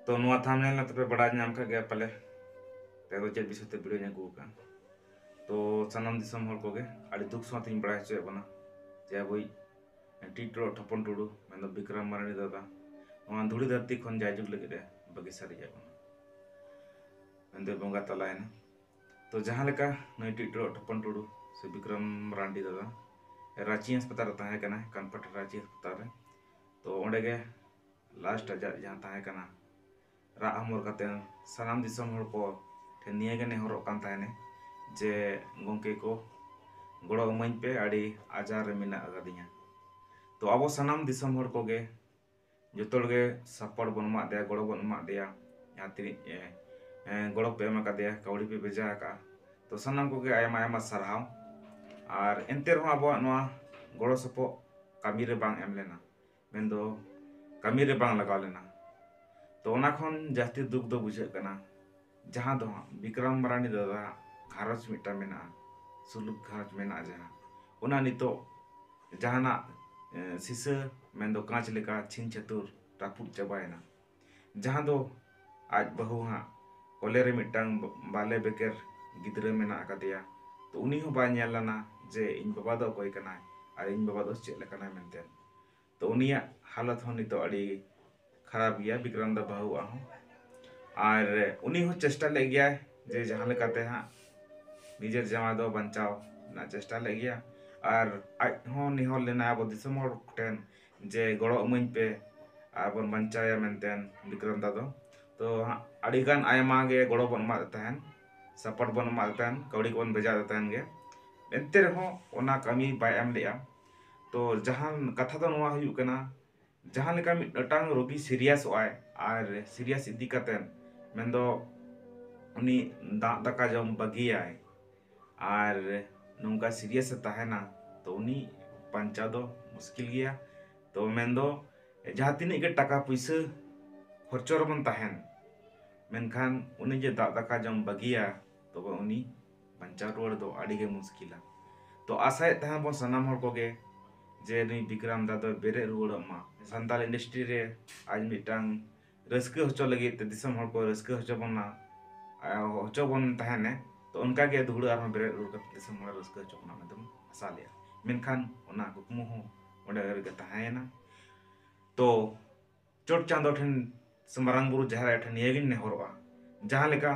तो नुआ थामनेल ना तबे बड़ा नाम का गया पले ते दो चेक बिसते वीडियो ᱧ ᱟᱹᱜᱩ ᱠᱟᱜ तो सनम दिसम हर कोगे आड़ी दुख साथिन बड़ा हचे बना जे बई टीटो ठपन टुडू मेन विक्रम मारानी दादा ᱱᱚᱣᱟ धूड़ी धरती खन जायजुग लगे दे बगी सारी जाबना मेंदे बंगा तलायना तो जहां लेका नई टीटो ठपन टुडू से विक्रम मारानी दादा रांची अस्पताल ताहे कना कनपट रांची अस्पताल तो ओंडे गे लास्ट जहां ताहे कना रा हमर कते सनाम दिसम हर को ठेनिया गे नेहरो कान ताहेने जे गोंके को गड़ो इमाኝ पे आड़ी आजार रे मेना अगादिया तो अब सनाम दिसम हर कोगे जोतोड़गे सपोर्ट बन मा दे गड़ो बन मा दे यात्री गड़ो पे एम कादे कौड़ी पे भेजा का तो सनाम कोगे आयमा आयमा सरहाव और एंते रहो अब नोआ गड़ो सपो कामी रे बांग एम लेना मेनदो कामी रे बांग लगाव लेना तो ओना खन जास्ती दुख दो बुझे कना जहां दो विक्रम मारानी दादा घारज मिटा मेना सुलुक घारज मेना जहां ओना नितो जहाना सिसे मेनदो कांच लेका छिन चतुर रापुट चबायना जहां दो आज बहु हा कोलेरे मिटांग बाले बेकर गिद्रे मेना अकादिया तो उनी हो बा नेलना जे इन बाबा दो कोई कना और इन बाबा दो चेक लेकना मेनते तो उनिया हालत हो नितो अड़ी खराब गया विक्रम दा बहु आहो और उनी हो चेष्टा ले गया जे जहां लेकाते हा निजर जमा दो बंचाव ना चेष्टा ले गया और आज हो निहल लेना अब दिसम हर टेन जे गड़ो इमाኝ पे आबन बंचाया मेनतेन विक्रम दा दो तो अड़ीगान आयमा गे गड़ो बन मा तहन सपोर्ट बन मा तहन कौड़ी बन भेजा तहन गे एंते रहो ओना कमी बाय एम लेया तो जहां कथा दो नोआ हुयु कना जहां लेका मिटांग रोगी सीरियस आय और सीरियस इदी कतेन मेनदो उनी दाका जम बगियाय और नोंका सीरियस ताहेना तो उनी पंचा दो मुश्किल गया तो मेनदो जहां तिनी के टाका पैसा खर्चो रबन ताहेन मेनखान उनी जे दाका जम बगिया तो उनी पंचा रोड दो आड़ी गे मुश्किला तो आशाय ताहेन बो सनाम हर कोगे जे नी विक्रम दादा बेरे रुवाड़ मा संताल इंडस्ट्री रे आज मिटांग रस्के होचो लगे ते दिसम हर को रस्के होचो बना होचो बन ताहेने तो उनका के धुड़ आर बेरे रुड़ के दिसम हर रस्के होचो बना मेदम आशा लिया मेनखान ओना कुकमु हो ओडे रे ताहेना तो चोट चांदो ठन समरांग बुरु जहार ठन येगिन ने हरवा जहां लेका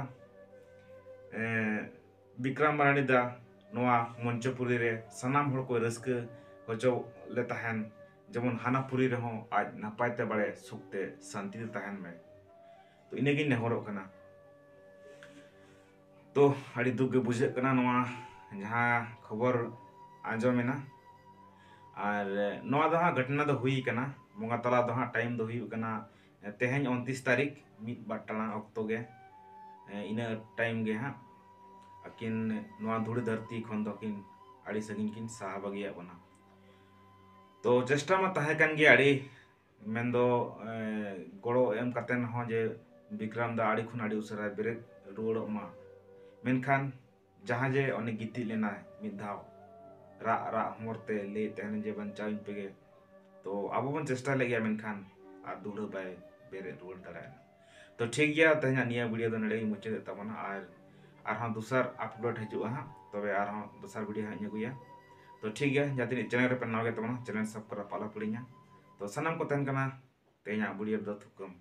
विक्रम मारानी दा नोआ मंचपुरी रे सनाम हर को रस्के होचो ले ताहेन जमन हानापुरी रहो आज नपायते बड़े सुखते शांति ताहेन में तो इनेगी नेहरो कना तो अड़ी दुख बुझे कना नोआ जहां खबर आंजमेना और नोआ दो हाँ घटना दो हुई कना बंगा तला दो हाँ टाइम दो हुई कना तेहें 29 तारीख मिद बाटना अक्तो गे इना टाइम गे हाँ अकिन नोआ धूड़ी धरती खन दो किन अड़ी सगिन किन साहा बगिया बना तो चेष्टा मा ताहे कान गे आड़ी मेनदो गड़ो एम कतेन हो जे विक्रम दा आड़ी खुन आड़ी उसरा बेरे रुवाड़ मा मेनखान जहां जे ओने गिति लेना मिद धाव रा रा हमरते ले तेहन जे बंचाइन पेगे तो अब बन चेष्टा ले गया मेनखान आ दुड़ बाय बेरे रुवाड़ दरायना तो ठीक गया तेहना निया वीडियो दो नडे मुचे तबना और हां दूसर अपलोड हजुआ हां तबे और हां दूसर वीडियो हां अगुया तो ठीक है जाती चैनल रे पे नाव गे तबना चैनल सब कर पाला पड़िया तो सनम को तहन कना तेना वीडियो दो थुकम